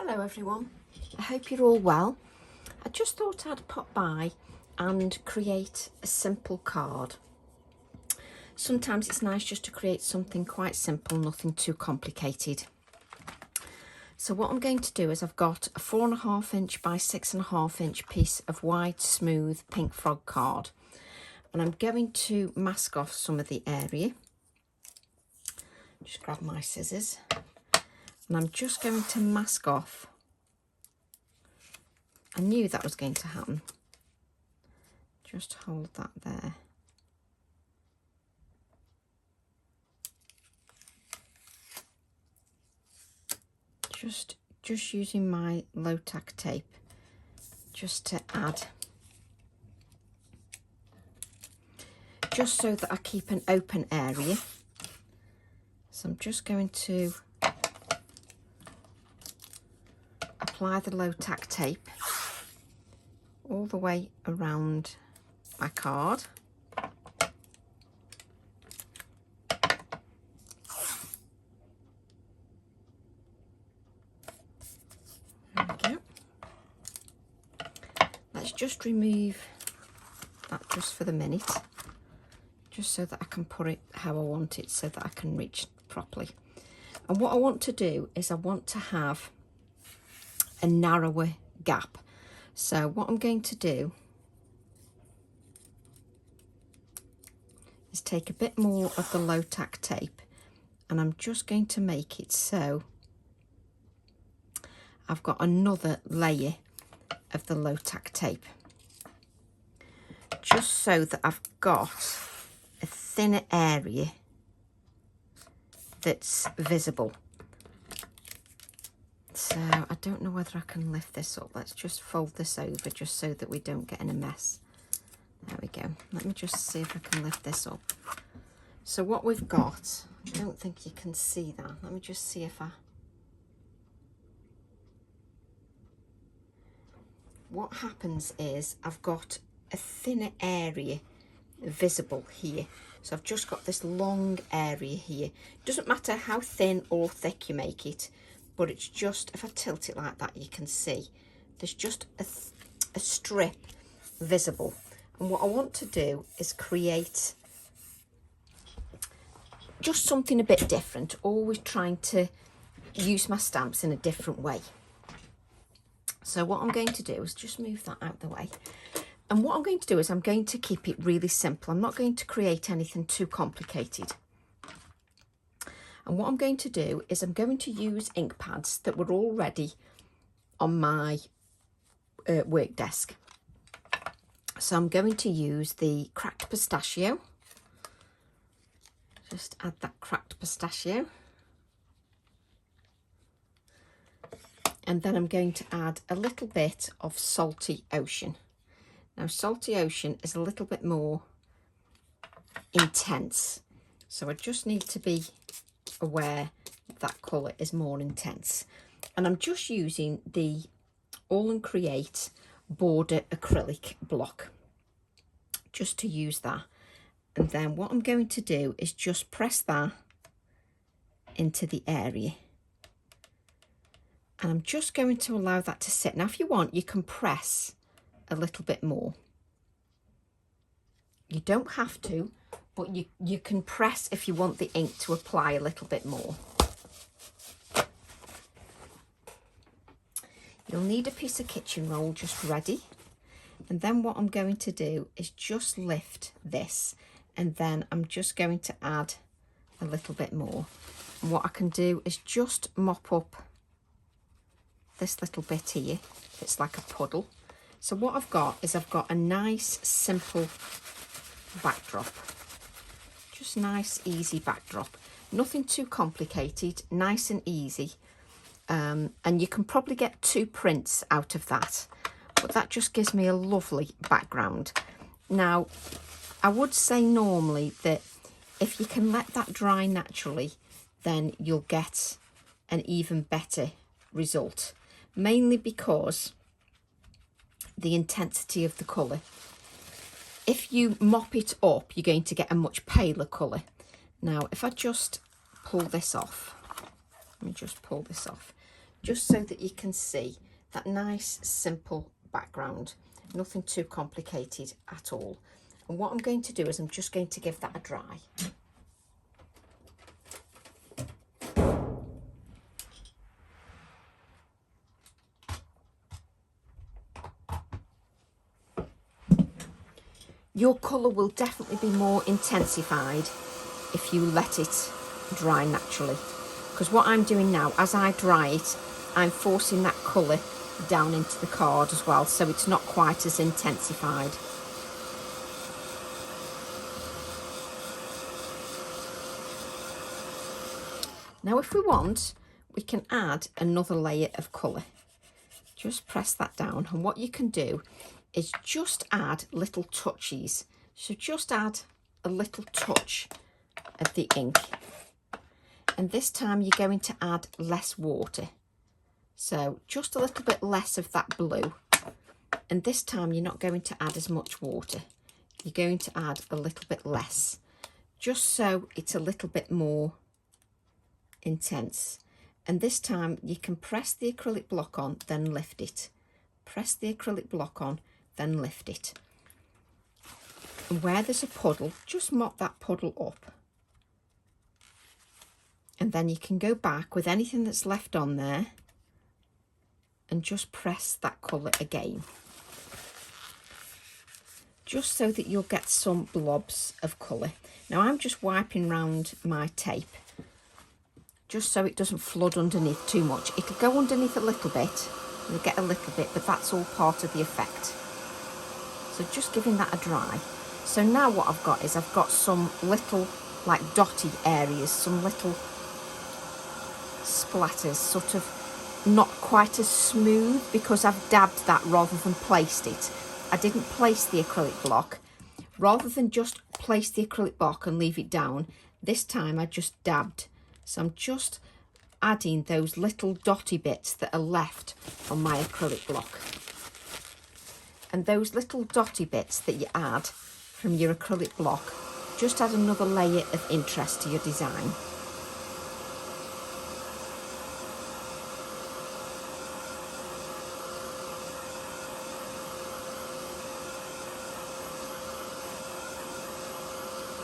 Hello everyone, I hope you're all well. I just thought I'd pop by and create a simple card. Sometimes it's nice just to create something quite simple, nothing too complicated. So what I'm going to do is I've got a 4.5 inch by 6.5 inch piece of wide smooth pink frog card, and I'm going to mask off some of the area. Just grab my scissors. And I'm just going to mask off. I knew that was going to happen. Just hold that there. Just using my low tack tape just to add. Just so that I keep an open area. So I'm just going to apply the low tack tape all the way around my card. There we go. Let's just remove that just for the minute, just so that I can put it how I want it, so that I can reach properly. And what I want to do is I want to have a narrower gap. So what I'm going to do is take a bit more of the low tack tape, and I'm just going to make it so I've got another layer of the low tack tape, just so that I've got a thinner area that's visible. So I don't know whether I can lift this up. Let's just fold this over just so that we don't get in a mess. There we go. Let me just see if I can lift this up. So what we've got, I don't think you can see that. Let me just see if I... What happens is I've got a thinner area visible here. So I've just got this long area here. It doesn't matter how thin or thick you make it, but it's just, if I tilt it like that, you can see there's just a strip visible. And what I want to do is create just something a bit different, always trying to use my stamps in a different way. So what I'm going to do is just move that out of the way. And what I'm going to do is I'm going to keep it really simple. I'm not going to create anything too complicated. And what I'm going to do is I'm going to use ink pads that were already on my work desk. So I'm going to use the cracked pistachio. Just add that cracked pistachio. And then I'm going to add a little bit of salty ocean. Now salty ocean is a little bit more intense. So I just need to be aware that colour is more intense, and I'm just using the All & Create border acrylic block just to use that. And then what I'm going to do is just press that into the area, and I'm just going to allow that to sit. Now if you want, you can press a little bit more. You don't have to, but you can press if you want the ink to apply a little bit more. You'll need a piece of kitchen roll just ready. And then what I'm going to do is just lift this, and then I'm just going to add a little bit more. And what I can do is just mop up this little bit here. It's like a puddle. So what I've got is I've got a nice simple backdrop. Just nice, easy backdrop. Nothing too complicated, nice and easy. And you can probably get 2 prints out of that. But that just gives me a lovely background. Now, I would say normally that if you can let that dry naturally, then you'll get an even better result. Mainly because the intensity of the colour. If you mop it up, you're going to get a much paler colour. Now, if I just pull this off, let me just pull this off, just so that you can see that nice simple background, nothing too complicated at all. And what I'm going to do is I'm just going to give that a dry. Your colour will definitely be more intensified if you let it dry naturally, because what I'm doing now, as I dry it, I'm forcing that colour down into the card as well, so it's not quite as intensified. Now if we want, we can add another layer of colour. Just press that down, and what you can do is just add little touches. So just add a little touch of the ink, and this time you're going to add less water, so just a little bit less of that blue, and this time you're not going to add as much water, you're going to add a little bit less, just so it's a little bit more intense. And this time you can press the acrylic block on, then lift it, press the acrylic block on, then lift it, and where there's a puddle, just mop that puddle up, and then you can go back with anything that's left on there and just press that colour again, just so that you'll get some blobs of colour. Now I'm just wiping round my tape just so it doesn't flood underneath too much. It'll go underneath a little bit, you'll get a little bit, but that's all part of the effect. So just giving that a dry. So now what I've got is I've got some little like dotty areas, some little splatters, sort of not quite as smooth because I've dabbed that rather than placed it. I didn't place the acrylic block. Rather than just place the acrylic block and leave it down, this time I just dabbed. So I'm just adding those little dotty bits that are left on my acrylic block. And those little dotty bits that you add from your acrylic block just add another layer of interest to your design.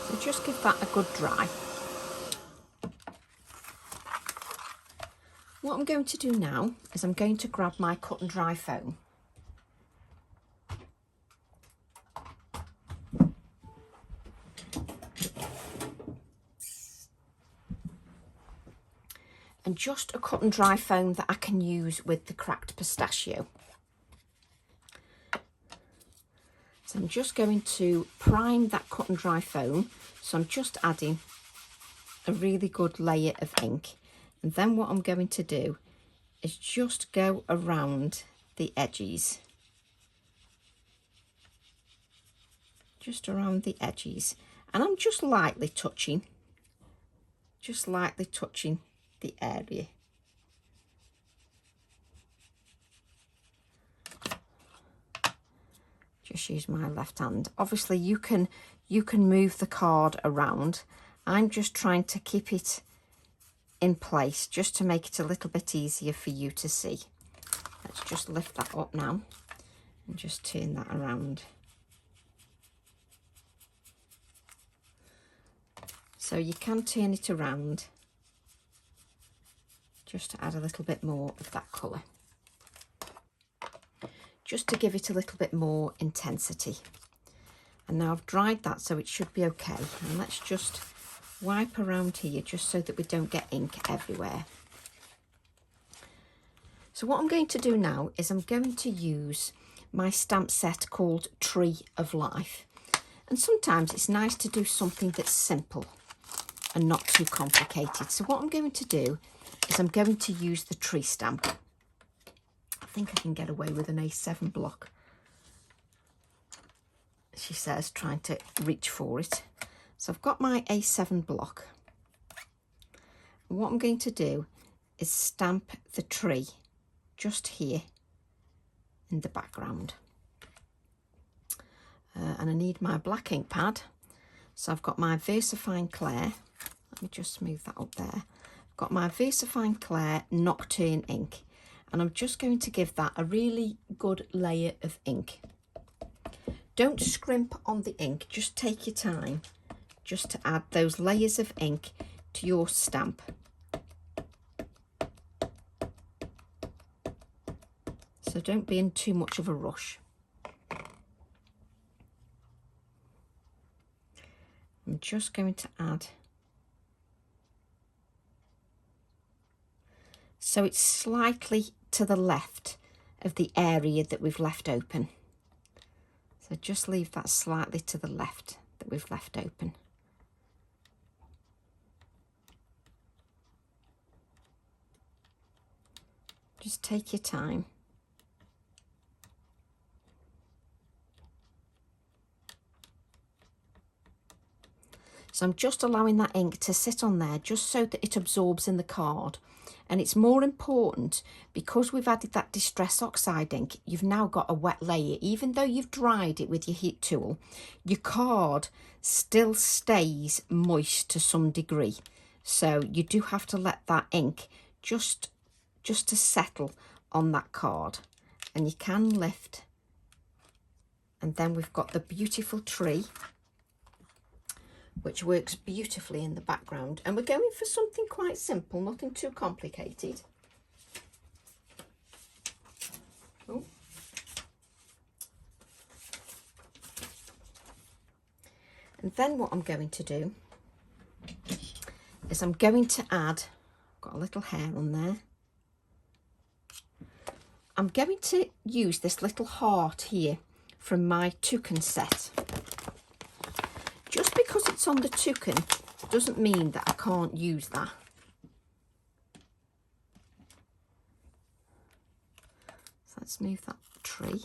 So just give that a good dry. What I'm going to do now is I'm going to grab my cut and dry foam. And just a cut and dry foam that I can use with the cracked pistachio. So I'm just going to prime that cut and dry foam. So I'm just adding a really good layer of ink. And then what I'm going to do is just go around the edges. Just around the edges. And I'm just lightly touching the area. Just use my left hand. Obviously you can move the card around. I'm just trying to keep it in place just to make it a little bit easier for you to see. Let's just lift that up now and just turn that around. So you can turn it around just to add a little bit more of that colour, just to give it a little bit more intensity. And now I've dried that, so it should be okay. And let's just wipe around here just so that we don't get ink everywhere. So what I'm going to do now is I'm going to use my stamp set called Tree of Life. And sometimes it's nice to do something that's simple and not too complicated. So what I'm going to do is I'm going to use the tree stamp. I think I can get away with an A7 block, she says, trying to reach for it. So I've got my A7 block. And what I'm going to do is stamp the tree just here in the background. And I need my black ink pad. So I've got my VersaFine Clair. Let me just smooth that up there. I've got my VersaFine Clair Nocturne ink. and I'm just going to give that a really good layer of ink. Don't scrimp on the ink, just take your time just to add those layers of ink to your stamp. So don't be in too much of a rush. I'm just going to add, so it's slightly to the left of the area that we've left open. So just leave that slightly to the left that we've left open. Just take your time. So I'm just allowing that ink to sit on there just so that it absorbs in the card. And it's more important because we've added that Distress Oxide ink, you've now got a wet layer. Even though you've dried it with your heat tool, your card still stays moist to some degree. So you do have to let that ink just to settle on that card. And you can lift. And then we've got the beautiful tree, which works beautifully in the background. And we're going for something quite simple, nothing too complicated. Oh. And then what I'm going to do is I'm going to add, I've got a little hair on there. I'm going to use this little heart here from my toucan set. Just because it's on the toucan doesn't mean that I can't use that. So let's move that tree.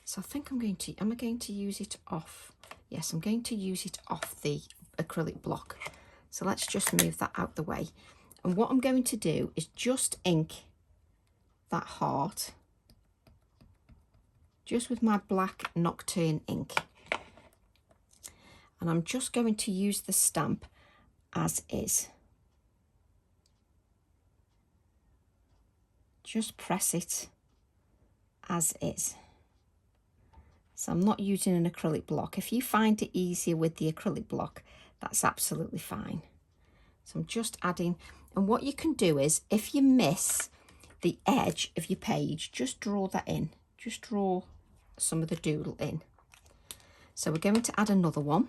So I think am I going to use it off? Yes, I'm going to use it off the acrylic block. So let's just move that out the way. And what I'm going to do is just ink that heart just with my black Nocturne ink. And I'm just going to use the stamp as is. Just press it as is. So I'm not using an acrylic block. If you find it easier with the acrylic block, that's absolutely fine. So I'm just adding, and what you can do is, if you miss the edge of your page, just draw that in. Just draw some of the doodle in. So we're going to add another one.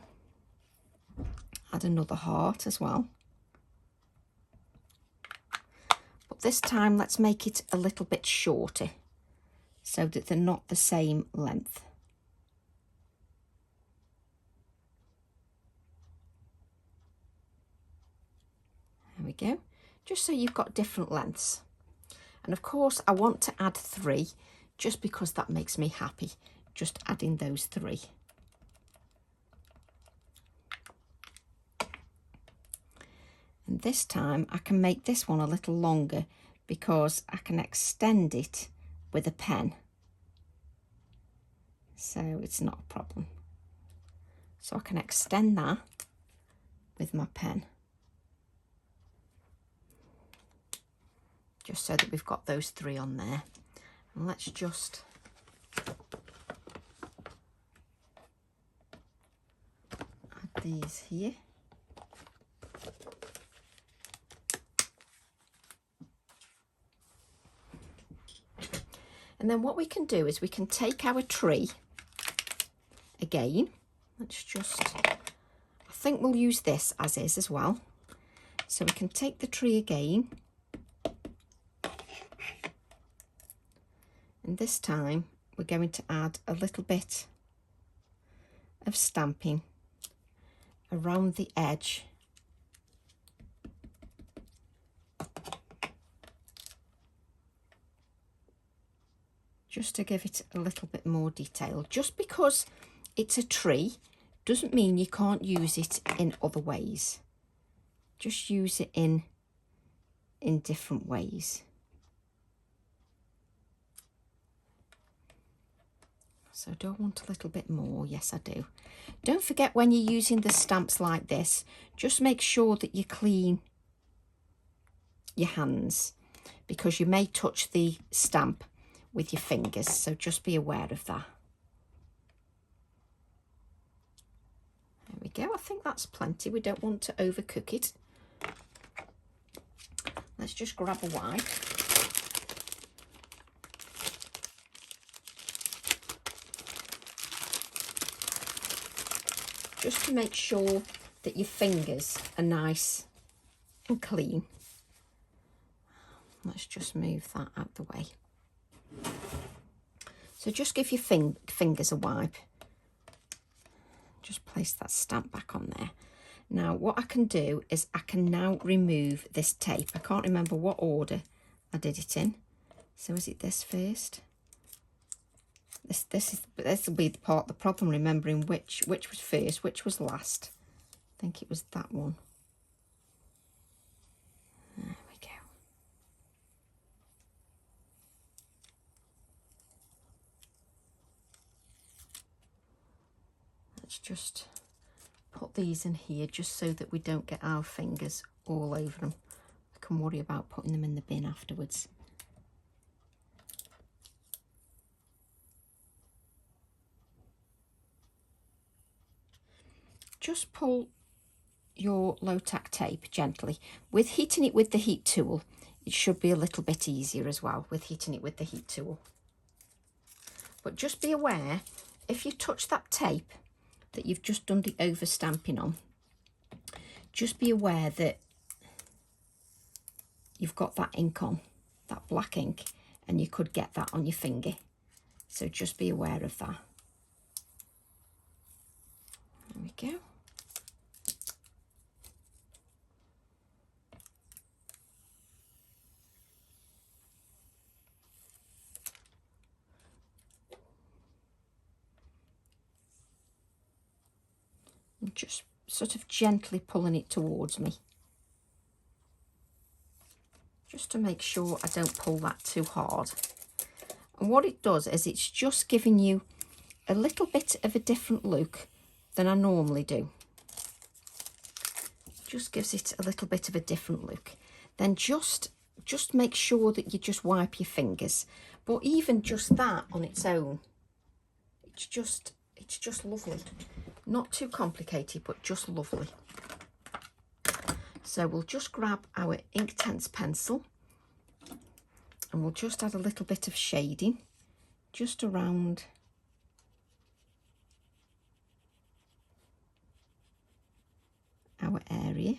Add another heart as well. But this time, let's make it a little bit shorter so that they're not the same length. There we go. Just so you've got different lengths. And of course, I want to add 3 just because that makes me happy, just adding those 3. And this time I can make this one a little longer because I can extend it with a pen. So it's not a problem. So I can extend that with my pen. Just so that we've got those 3 on there. And let's just add these here. And then what we can do is we can take our tree again. Let's just, I think we'll use this as is as well. So we can take the tree again. And this time we're going to add a little bit of stamping around the edge just to give it a little bit more detail. Just because it's a tree doesn't mean you can't use it in other ways. Just use it in different ways. So do I want a little bit more? Yes, I do. Don't forget, when you're using the stamps like this, just make sure that you clean your hands, because you may touch the stamp with your fingers, so just be aware of that. There we go. I think that's plenty. We don't want to overcook it. Let's just grab a wipe. Just to make sure that your fingers are nice and clean. Let's just move that out the way. So just give your fingers a wipe. Just place that stamp back on there. Now what I can do is I can now remove this tape. I can't remember what order I did it in. So is it this first? This will be the problem, remembering which was first, which was last. I think it was that one. There we go. Let's just put these in here just so that we don't get our fingers all over them. We can worry about putting them in the bin afterwards. Just pull your low tack tape gently. With heating it with the heat tool, it should be a little bit easier as well with heating it with the heat tool. But just be aware, if you touch that tape that you've just done the over stamping on, just be aware that you've got that ink on, that black ink, and you could get that on your finger. So just be aware of that. There we go. And just sort of gently pulling it towards me, just to make sure I don't pull that too hard. And what it does is it's just giving you a little bit of a different look than I normally do. Just gives it a little bit of a different look. Then just make sure that you just wipe your fingers. But even just that on its own, it's just lovely. Not too complicated, but just lovely. So we'll just grab our Inktense pencil and we'll just add a little bit of shading just around our area.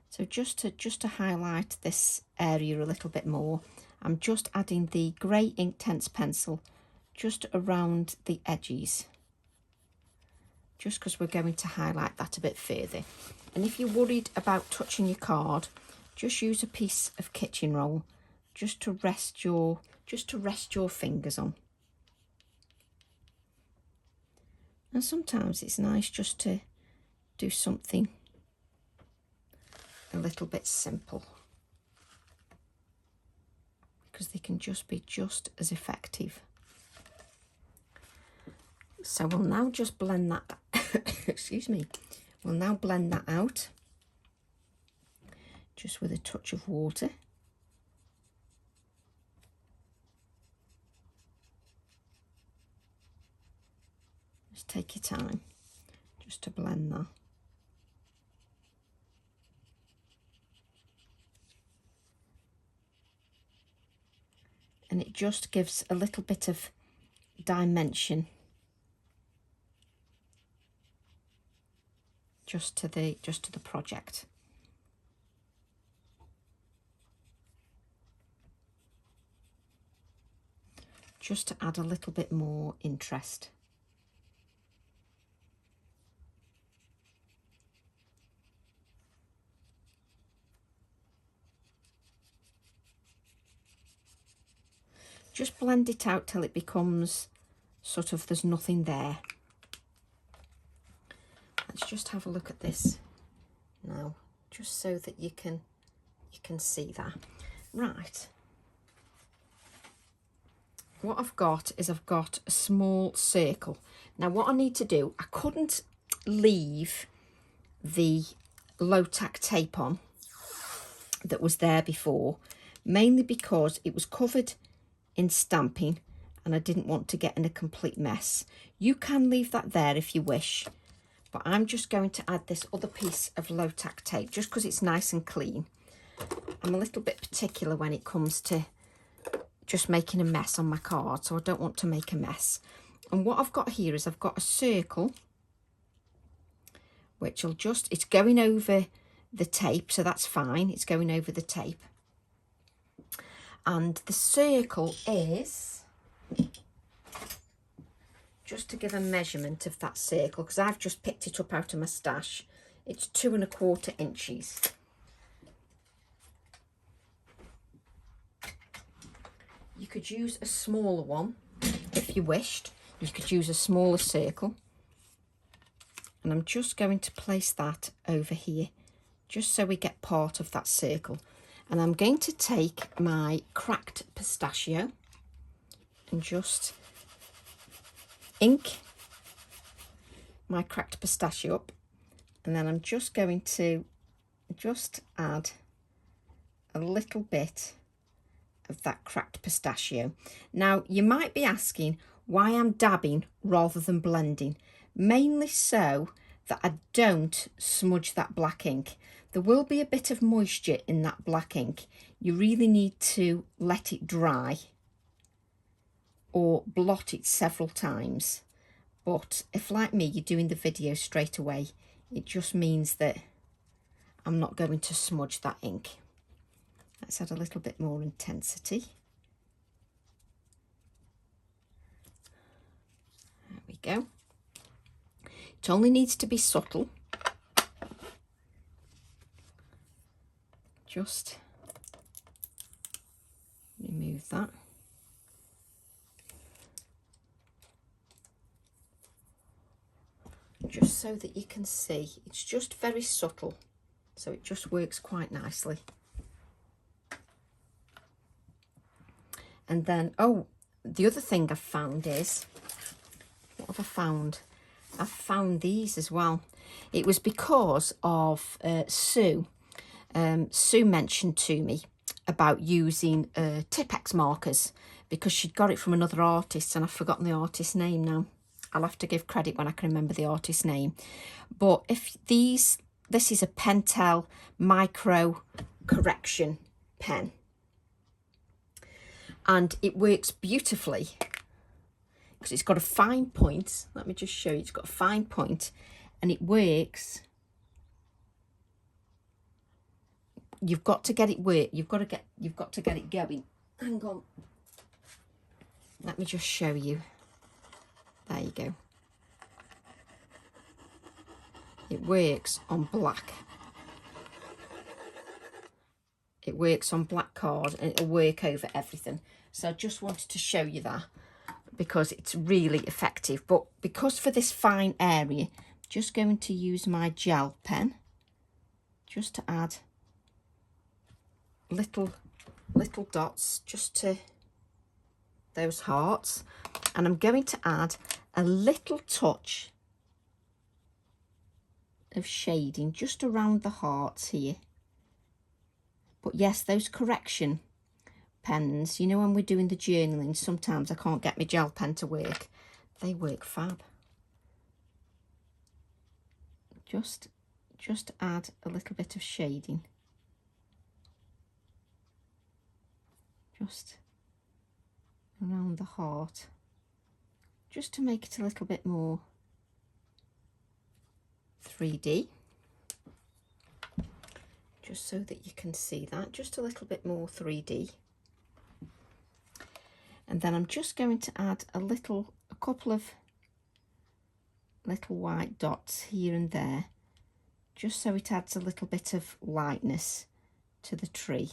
So just to highlight this area a little bit more, I'm just adding the grey Inktense pencil just around the edges, just because we're going to highlight that a bit further. And if you're worried about touching your card, just use a piece of kitchen roll just to rest your fingers on. And sometimes it's nice just to do something a little bit simple, because they can just be just as effective. So we'll now just blend that, excuse me, we'll now blend that out just with a touch of water. Just take your time just to blend that. And it just gives a little bit of dimension just to the project. Just to add a little bit more interest. Just blend it out till it becomes sort of, there's nothing there. Let's just have a look at this now, just so that you can see that. Right. what I've got is I've got a small circle. Now what I need to do, I couldn't leave the low tack tape on that was there before, mainly because it was covered in stamping and I didn't want to get in a complete mess. You can leave that there if you wish, but I'm just going to add this other piece of low tack tape just because it's nice and clean. I'm a little bit particular when it comes to just making a mess on my card, so I don't want to make a mess. And what I've got here is I've got a circle which will just, it's going over the tape, so that's fine, it's going over the tape. And the circle is, just to give a measurement of that circle, because I've just picked it up out of my stash, it's 2¼ inches. You could use a smaller one if you wished. You could use a smaller circle. And I'm just going to place that over here, just so we get part of that circle. And I'm going to take my cracked pistachio and just ink my cracked pistachio up. And then I'm just going to just add a little bit of that cracked pistachio. Now you might be asking why I'm dabbing rather than blending, mainly so that I don't smudge that black ink. There will be a bit of moisture in that black ink. You really need to let it dry or blot it several times. But if, like me, you're doing the video straight away, it just means that I'm not going to smudge that ink. Let's add a little bit more intensity. There we go. It only needs to be subtle. Just remove that. Just so that you can see, it's just very subtle, so it just works quite nicely. And then, oh, the other thing I've found is, what have I found? I've found these as well. It was because of Sue. Sue mentioned to me about using Tipp-Ex markers because she'd got it from another artist, and I've forgotten the artist's name now. I'll have to give credit when I can remember the artist's name. But if this is a Pentel micro correction pen. And it works beautifully because it's got a fine point. Let me just show you. It's got a fine point and it works. You've got to get it work. You've got to get it going. Hang on. Let me just show you. There you go. It works on black. It works on black card and it'll work over everything. So I just wanted to show you that because it's really effective. But because for this fine area, just going to use my gel pen just to add little dots just to those hearts. And I'm going to add a little touch of shading just around the hearts here. But yes, those correction pens, you know, when we're doing the journaling, sometimes I can't get my gel pen to work. They work fab. Just add a little bit of shading. Just around the heart. Just to make it a little bit more 3D. Just so that you can see that, just a little bit more 3D. And then I'm just going to add a couple of little white dots here and there, just so it adds a little bit of lightness to the tree.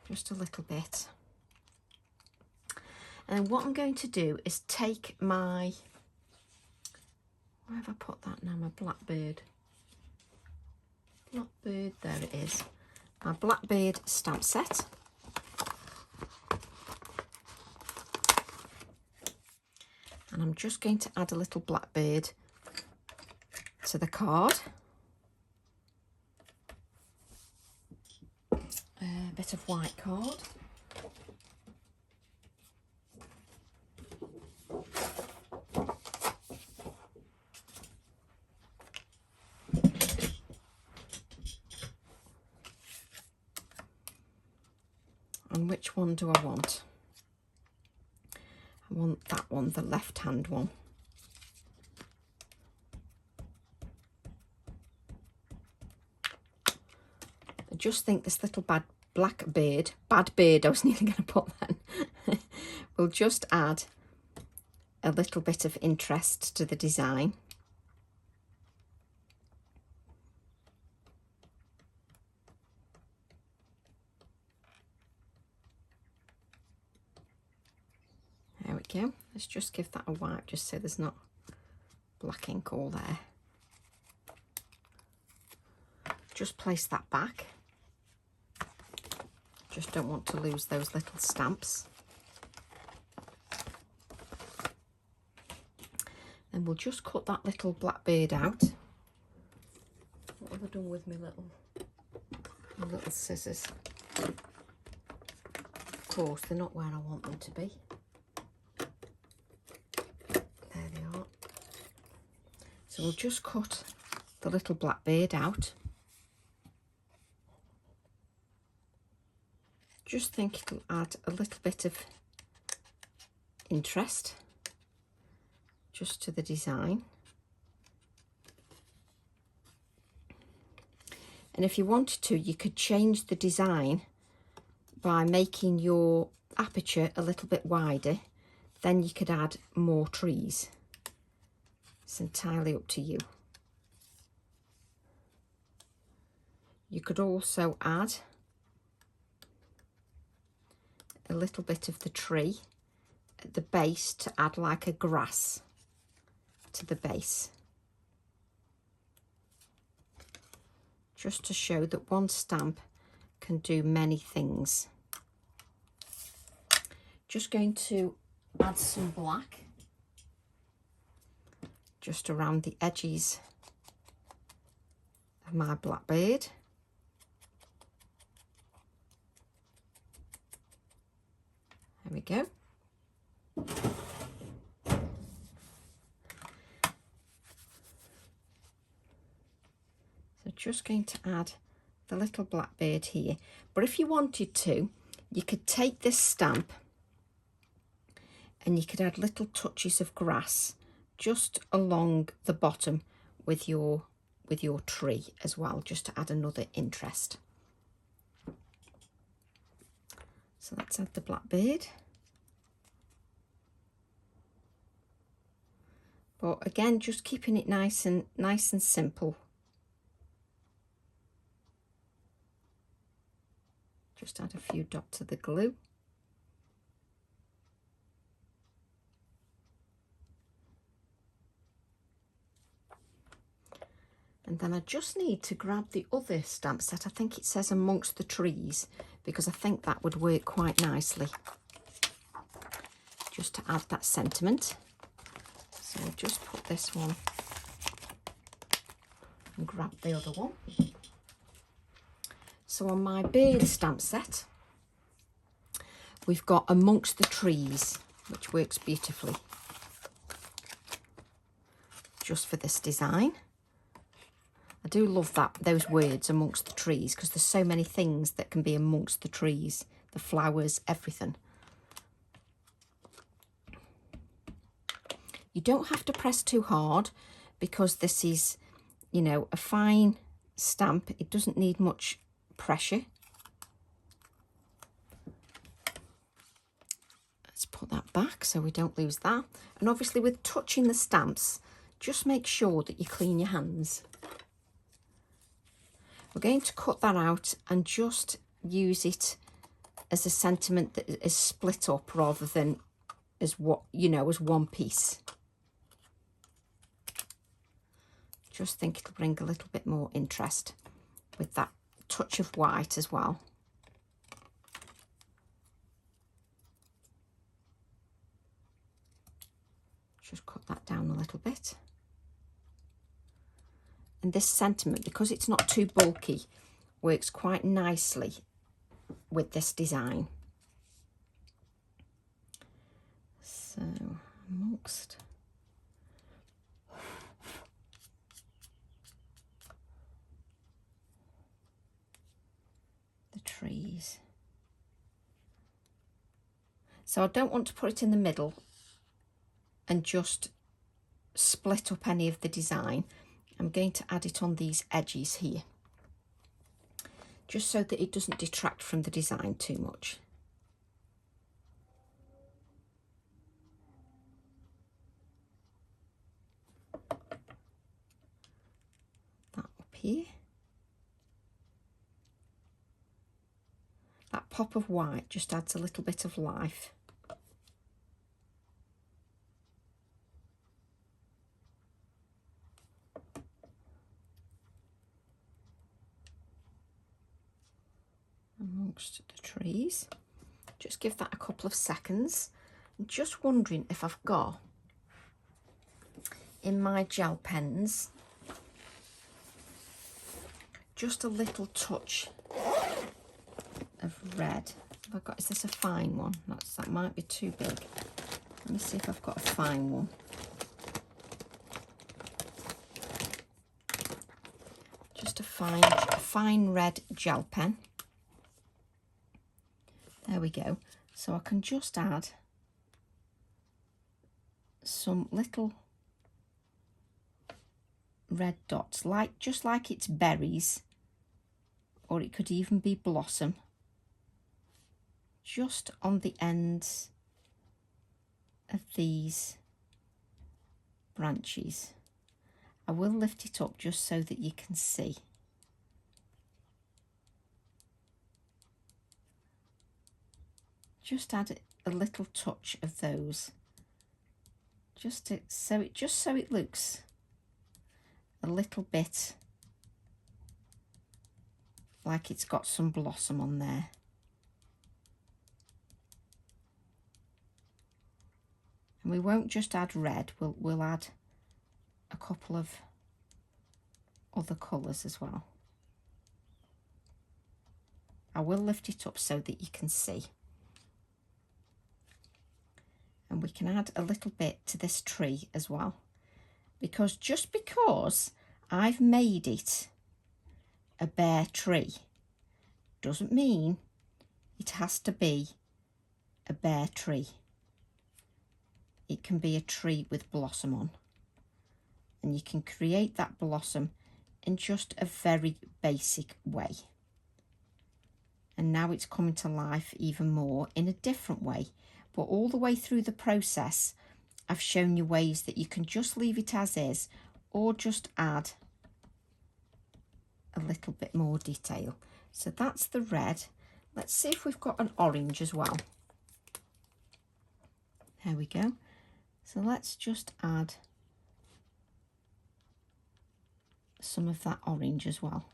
Just a little bit. And what I'm going to do is take my, where have I put that now? My Blackbird. Blackbird, there it is. my Blackbird stamp set. And I'm just going to add a little Blackbird to the card. A bit of white card. And which one do I want? I want that one, the left-hand one. I just think this little bad bird, I was nearly going to put then, will just add a little bit of interest to the design. There we go. Let's just give that a wipe just so there's not black ink all there. Just place that back. Just don't want to lose those little stamps. Then we'll just cut that little Blackbird out. What have I done with my little scissors? Of course, they're not where I want them to be. There they are. So we'll just cut the little Blackbird out. Just think it'll add a little bit of interest just to the design. And if you wanted to, you could change the design by making your aperture a little bit wider. Then you could add more trees. It's entirely up to you. You could also add a little bit of the tree at the base to add like a grass to the base, just to show that one stamp can do many things. Just going to add some black just around the edges of my Blackbird. There we go. So just going to add the little Blackbird here. But if you wanted to, you could take this stamp and you could add little touches of grass just along the bottom with your tree as well, just to add another interest. So let's add the Blackbird. But again, just keeping it nice and simple. Just add a few dots of the glue. And then I just need to grab the other stamp set. I think it says amongst the trees, because I think that would work quite nicely. Just to add that sentiment. So I'll just put this one and grab the other one. So on my bird stamp set, we've got amongst the trees, which works beautifully just for this design. I do love those words amongst the trees, because there's so many things that can be amongst the trees, the flowers, everything. You don't have to press too hard, because this is, you know, a fine stamp. It doesn't need much pressure. Let's put that back so we don't lose that. And obviously with touching the stamps, just make sure that you clean your hands. We're going to cut that out and just use it as a sentiment that is split up rather than as what, you know, as one piece. Just think it'll bring a little bit more interest with that touch of white as well. Just cut that down a little bit. And this sentiment, because it's not too bulky, works quite nicely with this design. So amongst the trees. So I don't want to put it in the middle and just split up any of the design. I'm going to add it on these edges here, just so that it doesn't detract from the design too much. That up here. That pop of white just adds a little bit of life. Amongst the trees. Just give that a couple of seconds. I'm just wondering if I've got in my gel pens just a little touch of red. Have I got, is this a fine one? That might be too big. Let me see if I've got a fine one. Just a fine red gel pen. There we go. So I can just add some little red dots, just like it's berries, or it could even be blossom, just on the ends of these branches. I will lift it up just so that you can see. Just add a little touch of those, just so it looks a little bit like it's got some blossom on there. And we won't just add red, we'll add a couple of other colours as well. I will lift it up so that you can see. And we can add a little bit to this tree as well, because just because I've made it a bare tree doesn't mean it has to be a bare tree. It can be a tree with blossom on, and you can create that blossom in just a very basic way. And now it's coming to life even more in a different way. But all the way through the process, I've shown you ways that you can just leave it as is, or just add a little bit more detail. So that's the red. Let's see if we've got an orange as well. There we go. So let's just add some of that orange as well,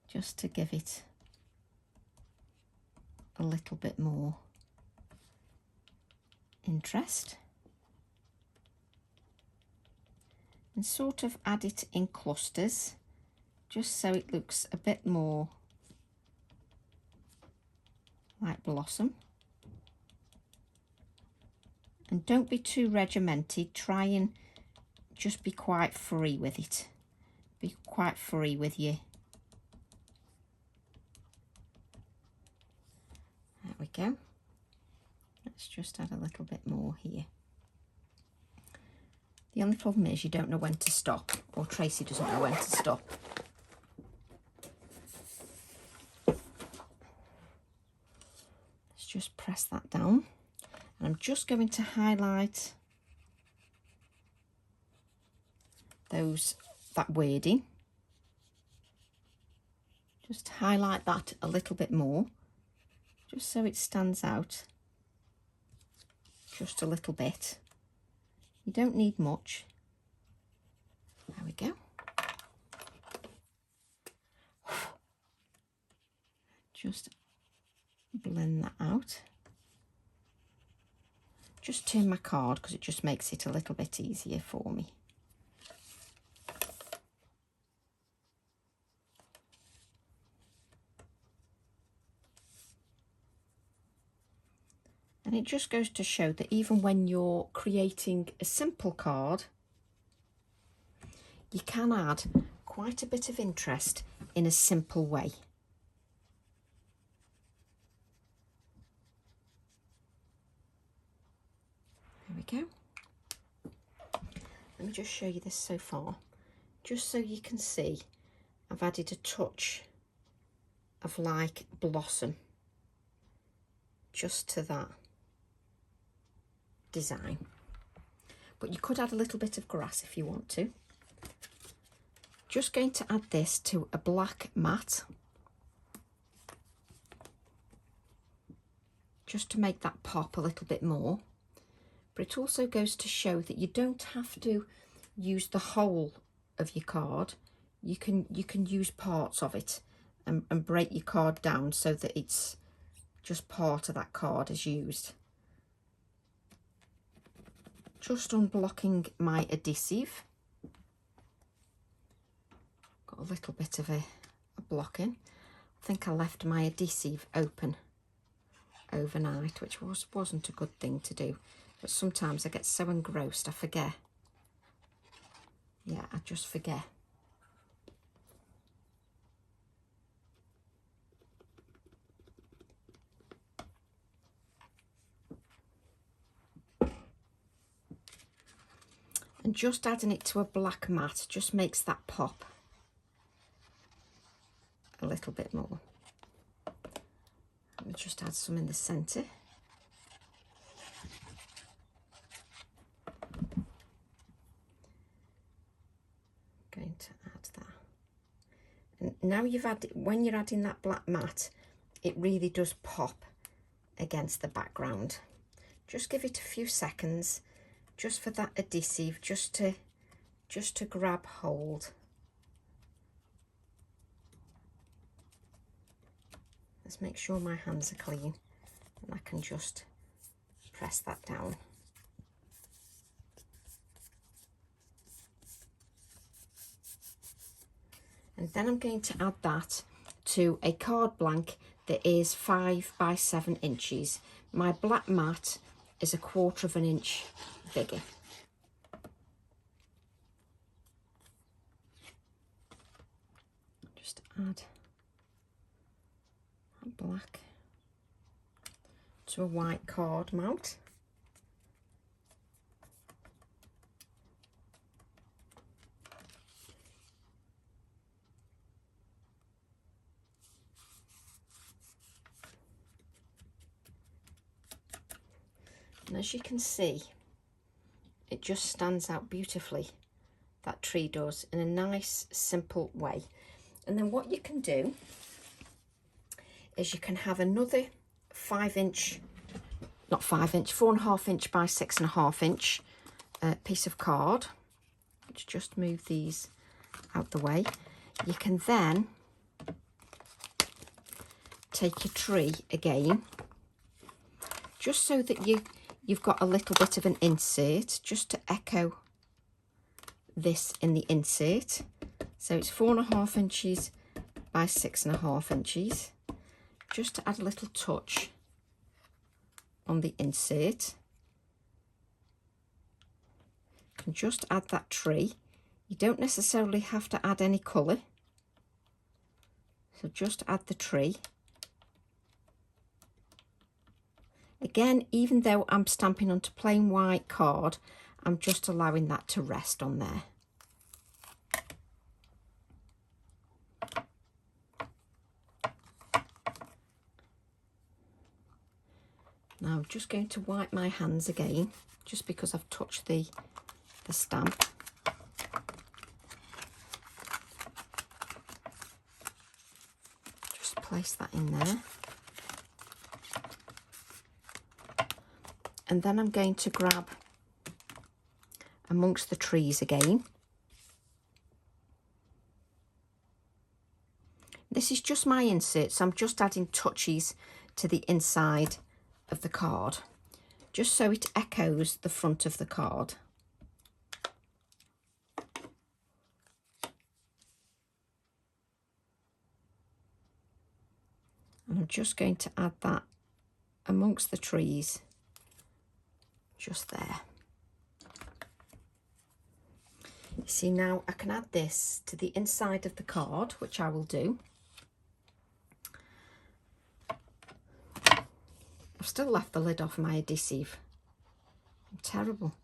just to give it a little bit more interest, and sort of add it in clusters, just so it looks a bit more like blossom. And don't be too regimented, try and just be quite free with it. Be quite free with you. There we go. Let's just add a little bit more here. The only problem is you don't know when to stop, or Tracy doesn't know when to stop. Let's just press that down. And I'm just going to highlight that wording. Just highlight that a little bit more, just so it stands out just a little bit. You don't need much. There we go. Just blend that out. Just turn my card because it just makes it a little bit easier for me. And it just goes to show that even when you're creating a simple card, you can add quite a bit of interest in a simple way. There we go. Let me just show you this so far, just so you can see I've added a touch of like blossom just to that design. But you could add a little bit of grass if you want to. Just going to add this to a black mat, just to make that pop a little bit more. But it also goes to show that you don't have to use the whole of your card. You can use parts of it and break your card down so that it's just part of that card is used. Just unblocking my adhesive. Got a little bit of a blocking. I think I left my adhesive open overnight, which wasn't a good thing to do. But sometimes I get so engrossed I forget. Yeah, I just forget. And just adding it to a black mat just makes that pop a little bit more. Let me just add some in the centre. Going to add that. And now you've added, when you're adding that black mat, it really does pop against the background. Just give it a few seconds, just for that adhesive, just to grab hold. Let's make sure my hands are clean and I can just press that down. And then I'm going to add that to a card blank that is 5 by 7 inches. My black mat is 1/4 of an inch bigger. Just add that black to a white card mount. And as you can see, it just stands out beautifully, that tree does, in a nice simple way. And then what you can do is you can have another 4.5 inch by 6.5 inch piece of card. Let's just move these out the way. You can then take your tree again, just so that you've got a little bit of an insert, just to echo this in the insert. So it's 4.5 inches by 6.5 inches, just to add a little touch on the insert. You can just add that tree. You don't necessarily have to add any colour, so just add the tree. Again, even though I'm stamping onto plain white card, I'm just allowing that to rest on there. Now I'm just going to wipe my hands again, just because I've touched the stamp. Just place that in there. And then I'm going to grab amongst the trees again. this is just my insert, so I'm just adding touches to the inside of the card, just so it echoes the front of the card. And I'm just going to add that amongst the trees, just there. You see, now I can add this to the inside of the card, which I will do. I've still left the lid off my adhesive. I'm terrible.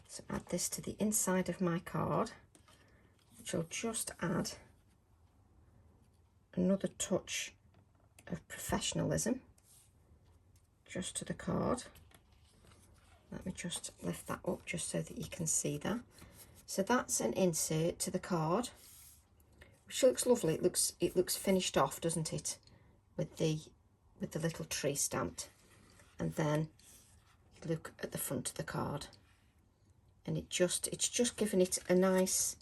So add this to the inside of my card, which will just add another touch of professionalism just to the card. Let me just lift that up just so that you can see that. So that's an insert to the card, which looks lovely. It looks finished off, doesn't it, with the little tree stamped. And then you look at the front of the card, and it's just giving it a nice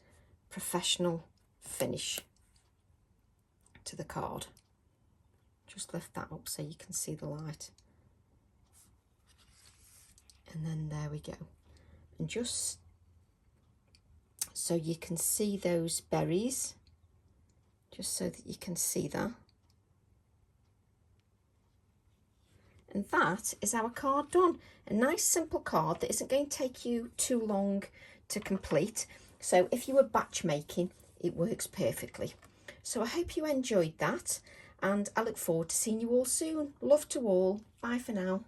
professional finish to the card. Just lift that up so you can see the light. And then there we go. And just so you can see those berries, just so that you can see that. And that is our card done. A nice simple card that isn't going to take you too long to complete. So if you were batch making, it works perfectly. So I hope you enjoyed that, and I look forward to seeing you all soon. Love to all. Bye for now.